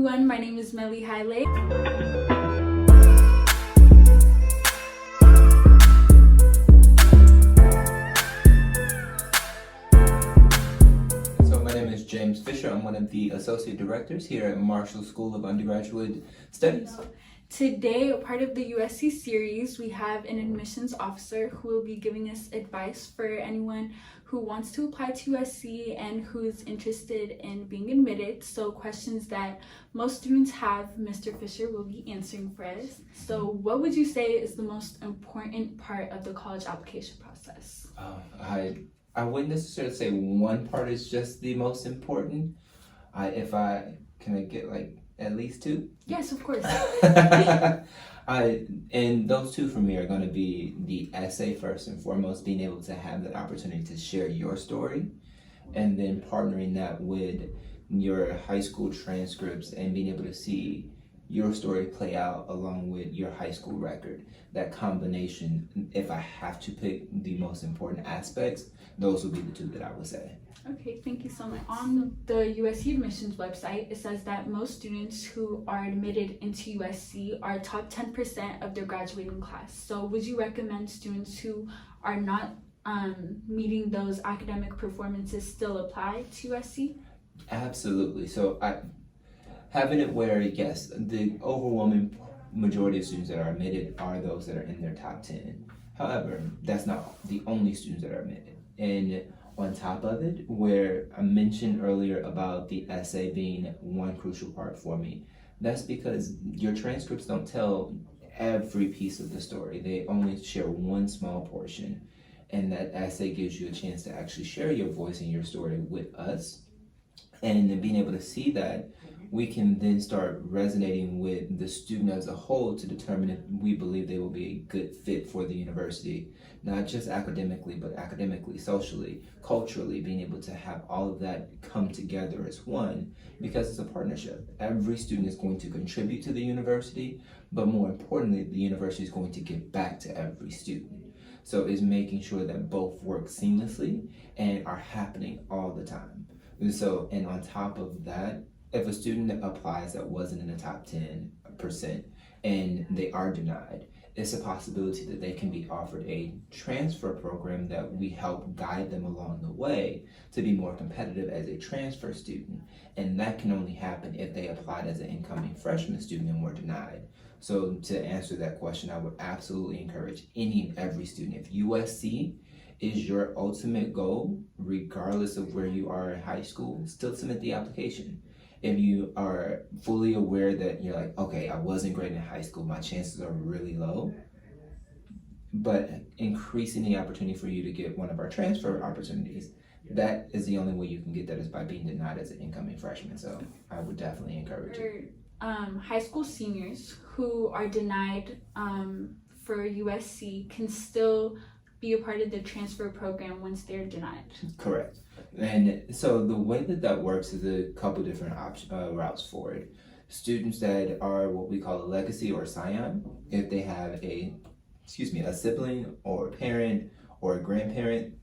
everyone, my name is Melly Haile. So my name is James Fisher. I'm one of the Associate Directors here at Marshall School of Undergraduate Studies. Today, part of the USC series, we have an admissions officer who will be giving us advice for anyone who wants to apply to USC and who's interested in being admitted. So questions that most students have, Mr. Fisher will be answering for us. So what would you say is the most important part of the college application process? I wouldn't necessarily say one part is just the most important. Can I get like at least two? Yes, of course. And those two for me are going to be the essay first and foremost, being able to have that opportunity to share your story, and then partnering that with your high school transcripts and being able to see your story play out along with your high school record. That combination, if I have to pick the most important aspects, those would be the two that I would say. Okay, thank you so much. On the USC Admissions website, it says that most students who are admitted into USC are top 10% of their graduating class. So would you recommend students who are not meeting those academic performances still apply to USC? Absolutely. So having it where, yes, the overwhelming majority of students that are admitted are those that are in their top 10. However, that's not the only students that are admitted. And on top of it, where I mentioned earlier about the essay being one crucial part for me, that's because your transcripts don't tell every piece of the story. They only share one small portion. And that essay gives you a chance to actually share your voice and your story with us. And then being able to see that, we can then start resonating with the student as a whole to determine if we believe they will be a good fit for the university, not just academically, but academically, socially, culturally, being able to have all of that come together as one, because it's a partnership. Every student is going to contribute to the university, but more importantly, the university is going to give back to every student. So it's making sure that both work seamlessly and are happening all the time. And on top of that, if a student applies that wasn't in the top 10% and they are denied, it's a possibility that they can be offered a transfer program that we help guide them along the way to be more competitive as a transfer student. And that can only happen if they applied as an incoming freshman student and were denied. So to answer that question, I would absolutely encourage any and every student, if USC is your ultimate goal, regardless of where you are in high school, still submit the application. If you are fully aware that you're like, okay, I wasn't great in high school, my chances are really low, but increasing the opportunity for you to get one of our transfer opportunities, that is the only way you can get that, is by being denied as an incoming freshman. So I would definitely encourage you. High school seniors who are denied for USC can still be a part of the transfer program once they're denied. Correct. And so the way that works is a couple different routes for it. Students that are what we call a legacy or scion, if they have a sibling or a parent or a grandparent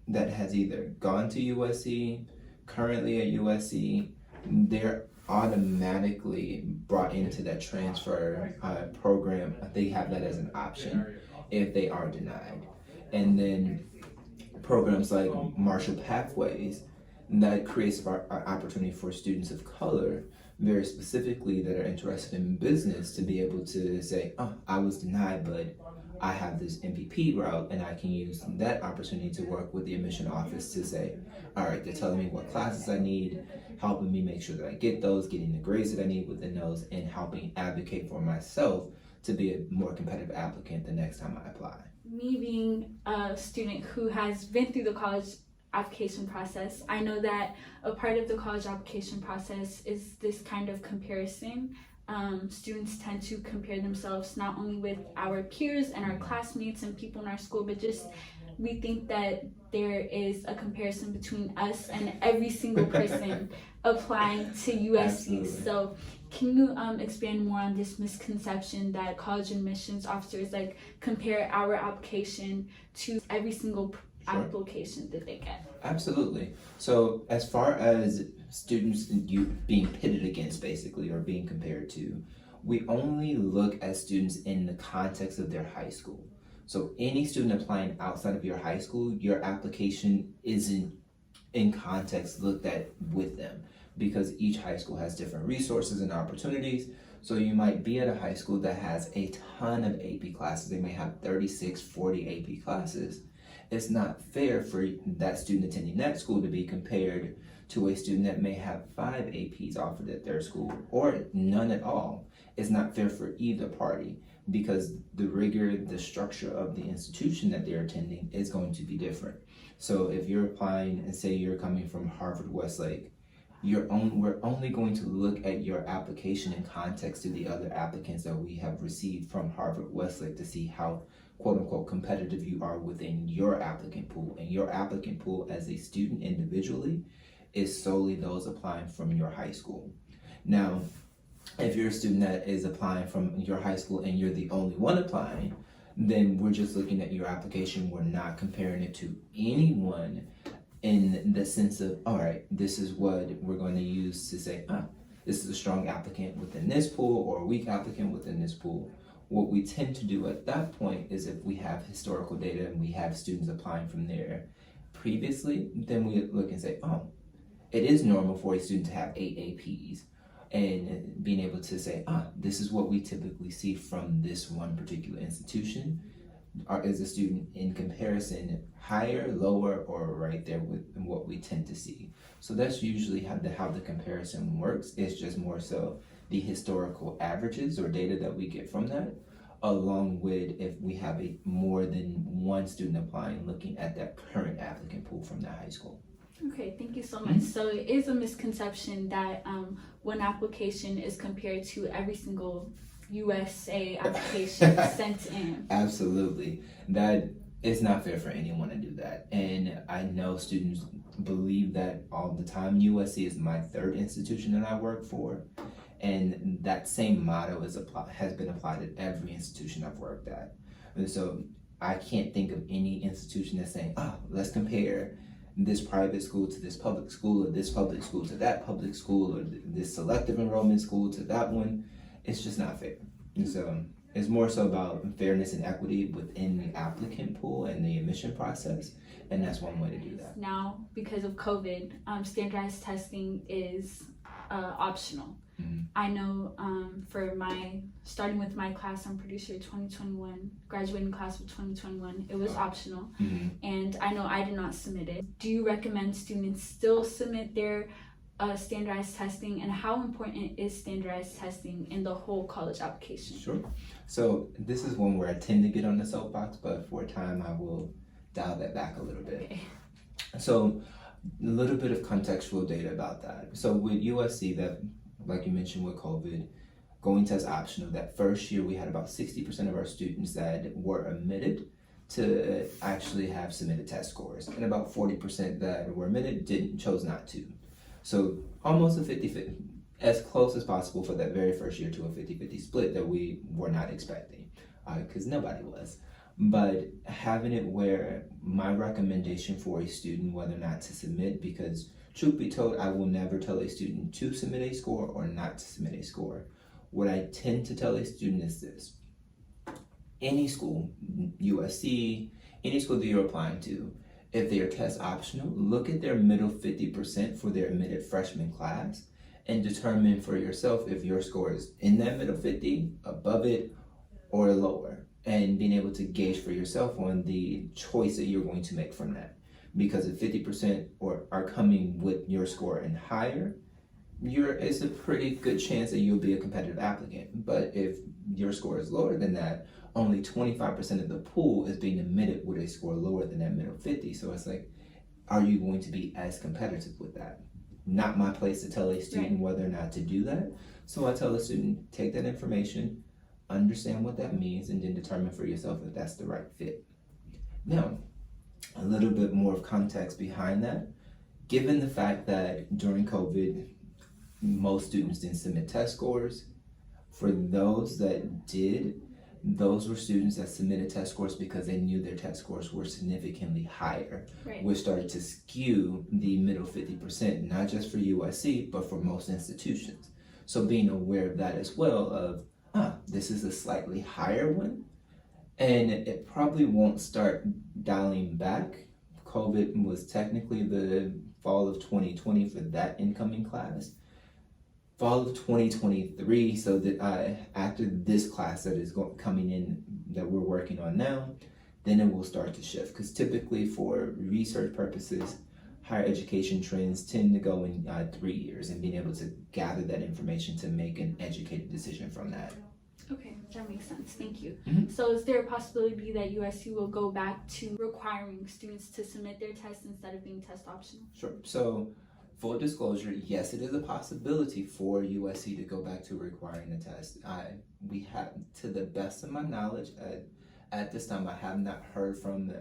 that has either gone to USC, currently at USC, they're automatically brought into that transfer program. They have that as an option if they are denied. And then programs like Marshall Pathways, that creates an opportunity for students of color, very specifically that are interested in business, to be able to say, oh, I was denied, but I have this MPP route, and I can use that opportunity to work with the admission office to say, all right, they're telling me what classes I need, helping me make sure that I get those, getting the grades that I need within those, and helping advocate for myself to be a more competitive applicant the next time I apply. Me being a student who has been through the college application process, I know that a part of the college application process is this kind of comparison. Students tend to compare themselves not only with our peers and our classmates and people in our school, but just we think that there is a comparison between us and every single person applying to USC. Absolutely. So can you expand more on this misconception that college admissions officers like compare our application to every single application that they get? Absolutely. So as far as students you being pitted against basically, or being compared to, we only look at students in the context of their high school. So any student applying outside of your high school, your application isn't in context looked at with them, because each high school has different resources and opportunities. So you might be at a high school that has a ton of AP classes. They may have 36, 40 AP classes. It's not fair for that student attending that school to be compared to a student that may have 5 APs offered at their school, or none at all. It's not fair for either party, because the rigor, the structure of the institution that they're attending is going to be different. So if you're applying and say you're coming from Harvard Westlake, we're only going to look at your application in context to the other applicants that we have received from Harvard Westlake to see how quote unquote competitive you are within your applicant pool. And your applicant pool as a student individually is solely those applying from your high school. Now, if you're a student that is applying from your high school and you're the only one applying, then we're just looking at your application. We're not comparing it to anyone in the sense of, all right, this is what we're going to use to say, this is a strong applicant within this pool or a weak applicant within this pool. What we tend to do at that point is, if we have historical data and we have students applying from there previously, then we look and say, it is normal for a student to have 8 APs, and being able to say, this is what we typically see from this one particular institution. Is a student in comparison higher, lower, or right there with what we tend to see? So that's usually how the comparison works. It's just more so the historical averages or data that we get from that, along with if we have more than one student applying, looking at that current applicant pool from that high school. Okay, thank you so much. So it is a misconception that one application is compared to every single USA application sent in. Absolutely. That is not fair for anyone to do that. And I know students believe that all the time. USC is my third institution that I work for. And that same motto has been applied at every institution I've worked at. And so I can't think of any institution that's saying, let's compare this private school to this public school, or this public school to that public school, or this selective enrollment school to that one. It's just not fair. And so it's more so about fairness and equity within the applicant pool and the admission process. And that's one way to do that. Now, because of COVID, standardized testing is optional. Mm-hmm. I know starting with my class, I'm pretty sure 2021, graduating class of 2021, it was optional. Mm-hmm. And I know I did not submit it. Do you recommend students still submit their standardized testing, and how important is standardized testing in the whole college application? Sure. So this is one where I tend to get on the soapbox, but for a time I will dial that back a little bit. Okay. So a little bit of contextual data about that. So with USC, that, like you mentioned with COVID, going test optional, that first year we had about 60% of our students that were admitted to actually have submitted test scores, and about 40% that were admitted chose not to. So almost a 50-50, as close as possible for that very first year to a 50-50 split that we were not expecting, because nobody was. But having it where my recommendation for a student whether or not to submit, because truth be told, I will never tell a student to submit a score or not to submit a score. What I tend to tell a student is this: any school, USC, any school that you're applying to, if they are test optional, look at their middle 50% for their admitted freshman class and determine for yourself if your score is in that middle 50, above it, or lower, and being able to gauge for yourself on the choice that you're going to make from that. Because if 50% are coming with your score and higher, it's a pretty good chance that you'll be a competitive applicant. But if your score is lower than that, only 25% of the pool is being admitted with a score lower than that middle 50. So it's like, are you going to be as competitive with that? Not my place to tell a student whether or not to do that. So I tell a student, take that information, understand what that means, and then determine for yourself if that's the right fit. Now, a little bit more of context behind that. Given the fact that during COVID, most students didn't submit test scores, for those that did, those were students that submitted test scores because they knew their test scores were significantly higher, Right. which started to skew the middle 50%, not just for USC, but for most institutions. So being aware of that as well of, this is a slightly higher one, and it probably won't start dialing back. COVID was technically the fall of 2020 for that incoming class. Fall of 2023, so that after this class that is coming in that we're working on now, then it will start to shift. Because typically for research purposes, higher education trends tend to go in 3 years, and being able to gather that information to make an educated decision from that. Okay, that makes sense. Thank you. Mhm. So is there a possibility that USC will go back to requiring students to submit their tests instead of being test optional? Sure. So full disclosure, yes, it is a possibility for USC to go back to requiring a test. We have, to the best of my knowledge, at this time, I have not heard from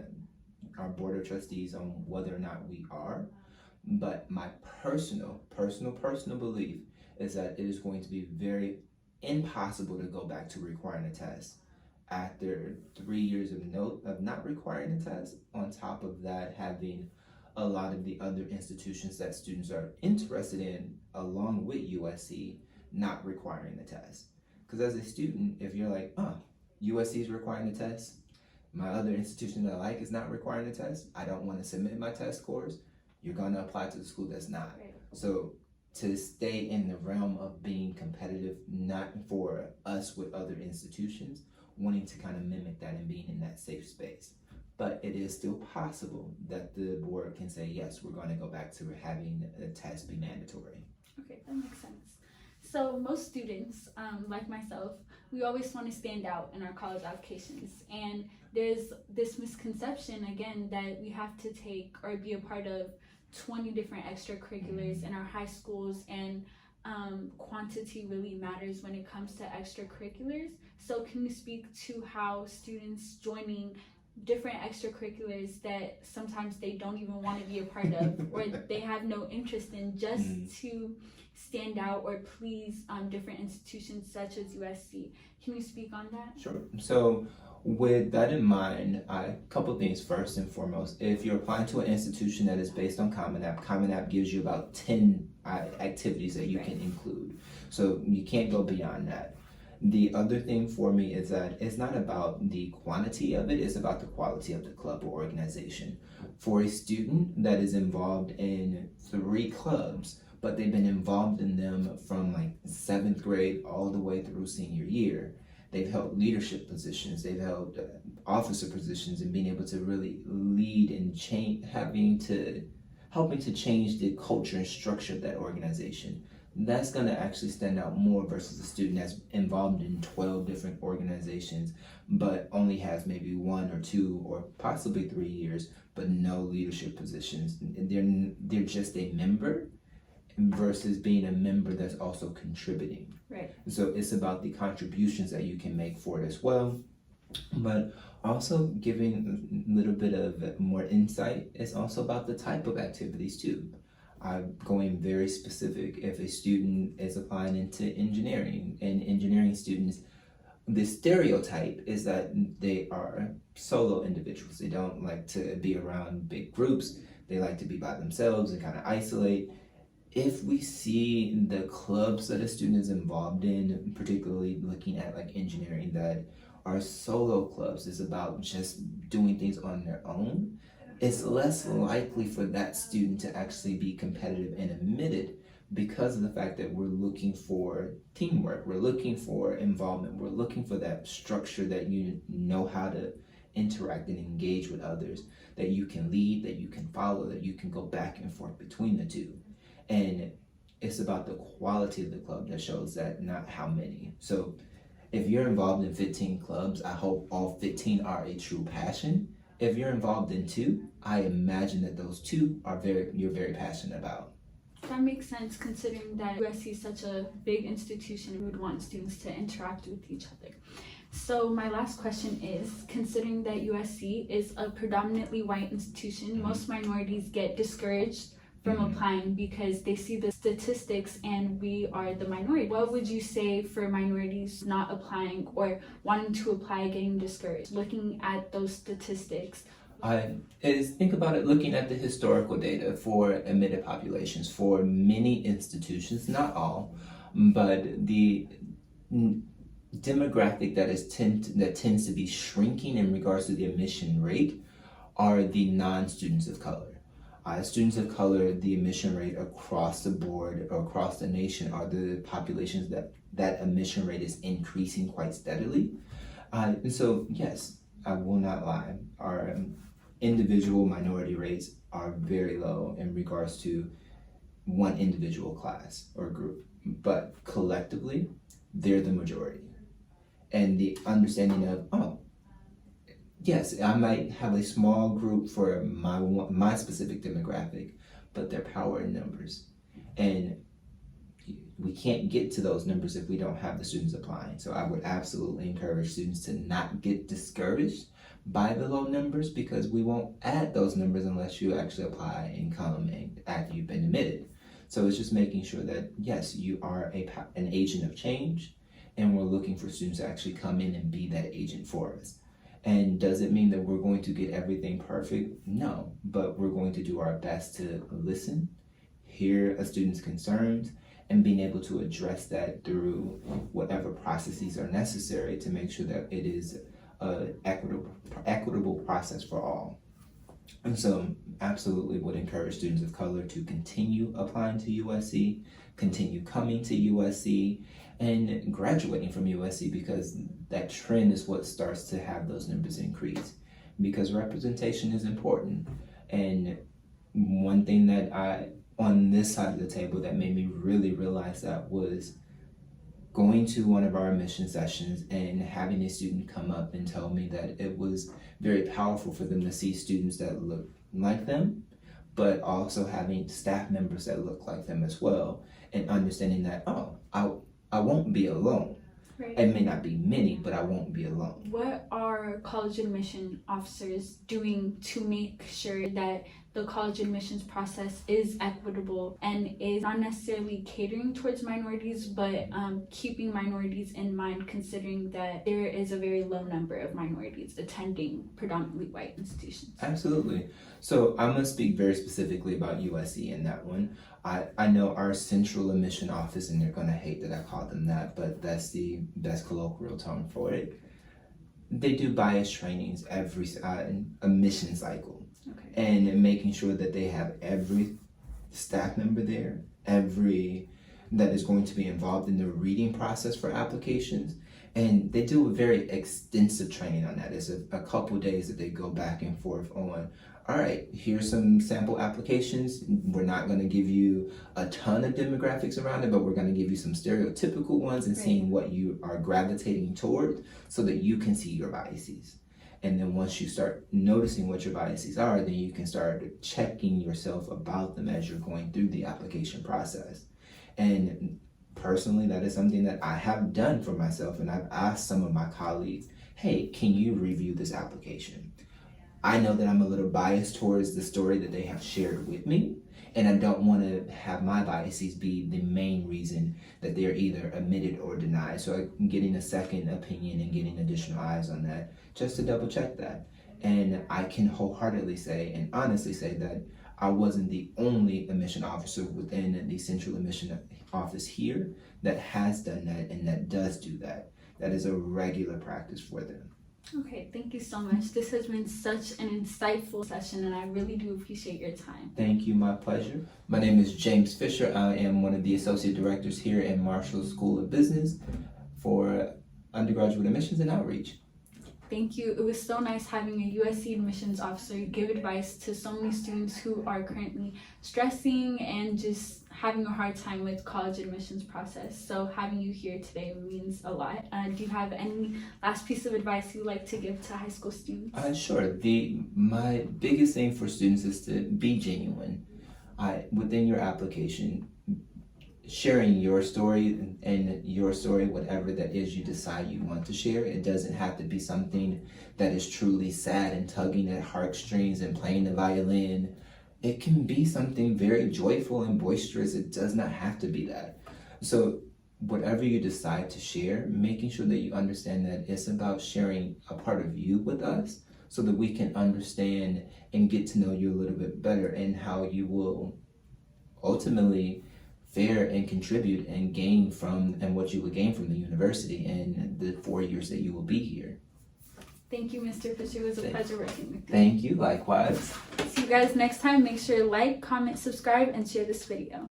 our board of trustees on whether or not we are. But my personal belief is that it is going to be very impossible to go back to requiring a test after 3 years of not requiring a test. On top of that, having a lot of the other institutions that students are interested in, along with USC, not requiring the test. Because as a student, if you're like, USC is requiring the test, my other institution that I like is not requiring the test, I don't want to submit my test scores, you're going to apply to the school that's not. Right. So to stay in the realm of being competitive, not for us with other institutions, wanting to kind of mimic that and being in that safe space. But it is still possible that the board can say, yes, we're going to go back to having a test be mandatory. Okay, that makes sense. So most students, like myself, we always want to stand out in our college applications. And there's this misconception, again, that we have to take or be a part of 20 different extracurriculars in our high schools, and quantity really matters when it comes to extracurriculars. So can you speak to how students joining different extracurriculars that sometimes they don't even want to be a part of or they have no interest in, just to stand out or please different institutions such as USC? Can you speak on that? Sure. So with that in mind, a couple things. First and foremost, if you're applying to an institution that is based on Common App gives you about 10 activities that you can include. So you can't go beyond that. The other thing for me is that it's not about the quantity of it, it's about the quality of the club or organization. For a student that is involved in 3 clubs, but they've been involved in them from like 7th grade all the way through senior year, they've held leadership positions, they've held officer positions, and being able to really lead and change, helping to change the culture and structure of that organization. That's going to actually stand out more versus a student that's involved in 12 different organizations, but only has maybe 1 or 2 or possibly 3 years, but no leadership positions. They're just a member versus being a member that's also contributing. Right. So it's about the contributions that you can make for it as well, but also giving a little bit of more insight. It's also about the type of activities too. I'm going very specific. If a student is applying into engineering, and engineering students, the stereotype is that they are solo individuals. They don't like to be around big groups. They like to be by themselves and kind of isolate. If we see the clubs that a student is involved in, particularly looking at like engineering, that are solo clubs, is about just doing things on their own, it's less likely for that student to actually be competitive and admitted, because of the fact that we're looking for teamwork, we're looking for involvement, we're looking for that structure that you know how to interact and engage with others, that you can lead, that you can follow, that you can go back and forth between the two. And it's about the quality of the club that shows that, not how many. So if you're involved in 15 clubs, I hope all 15 are a true passion. If you're involved in 2, I imagine that those 2 are you're very passionate about. That makes sense, considering that USC is such a big institution. We would want students to interact with each other. So my last question is, considering that USC is a predominantly white institution, most minorities get discouraged from applying because they see the statistics and we are the minority. What would you say for minorities not applying or wanting to apply, getting discouraged, looking at those statistics? Think about it looking at the historical data for admitted populations for many institutions, not all, but the demographic that tends to be shrinking in regards to the admission rate are the non-students of color. Students of color, the admission rate across the board or across the nation are the populations that admission rate is increasing quite steadily. And so, yes, I will not lie, our individual minority rates are very low in regards to one individual class or group, but collectively, they're the majority. And the understanding of, yes, I might have a small group for my specific demographic, but they're power in numbers. And we can't get to those numbers if we don't have the students applying. So I would absolutely encourage students to not get discouraged by the low numbers, because we won't add those numbers unless you actually apply and come and after you've been admitted. So it's just making sure that, yes, you are an agent of change, and we're looking for students to actually come in and be that agent for us. And does it mean that we're going to get everything perfect? No, but we're going to do our best to listen, hear a student's concerns, and being able to address that through whatever processes are necessary to make sure that it is an equitable process for all. And so absolutely would encourage students of color to continue applying to USC, continue coming to USC, and graduating from USC, because that trend is what starts to have those numbers increase, because representation is important. And one thing that on this side of the table that made me really realize that was going to one of our admission sessions and having a student come up and tell me that it was very powerful for them to see students that look like them, but also having staff members that look like them as well, and understanding that, I won't be alone. Right. It may not be many, but I won't be alone. What are college admission officers doing to make sure that the college admissions process is equitable and is not necessarily catering towards minorities, but keeping minorities in mind, considering that there is a very low number of minorities attending predominantly white institutions? Absolutely. So I'm going to speak very specifically about USC in that one. I know our central admission office, and they're going to hate that I call them that, but that's the best colloquial term for it. They do bias trainings every admission cycle. Okay. And making sure that they have every staff member there, that is going to be involved in the reading process for applications. And they do a very extensive training on that. It's a couple days that they go back and forth on, all right, here's some sample applications. We're not going to give you a ton of demographics around it, but we're going to give you some stereotypical ones and seeing what you are gravitating toward so that you can see your biases. And then once you start noticing what your biases are, then you can start checking yourself about them as you're going through the application process. And personally, that is something that I have done for myself, and I've asked some of my colleagues, hey, can you review this application? I know that I'm a little biased towards the story that they have shared with me, and I don't want to have my biases be the main reason that they're either admitted or denied. So I'm getting a second opinion and getting additional eyes on that just to double check that. And I can wholeheartedly say and honestly say that I wasn't the only admission officer within the central admission office here that has done that and that does do that. That is a regular practice for them. Okay, thank you so much. This has been such an insightful session, and I really do appreciate your time. Thank you, my pleasure. My name is James Fisher. I am one of the associate directors here at Marshall School of Business for undergraduate admissions and outreach. Thank you. It was so nice having a USC admissions officer give advice to so many students who are currently stressing and just having a hard time with college admissions process. So having you here today means a lot. Do you have any last piece of advice you'd like to give to high school students? Sure. My biggest thing for students is to be genuine. Within your application, sharing your story and your story, whatever that is you decide you want to share. It doesn't have to be something that is truly sad and tugging at heartstrings and playing the violin. it can be something very joyful and boisterous. It does not have to be that. So whatever you decide to share, making sure that you understand that it's about sharing a part of you with us so that we can understand and get to know you a little bit better, and how you will ultimately fare and contribute and gain from, and what you will gain from the university in the 4 years that you will be here. Thank you, Mr. Fisher. It was a pleasure working with you. Thank you, likewise. See you guys next time. Make sure to like, comment, subscribe, and share this video.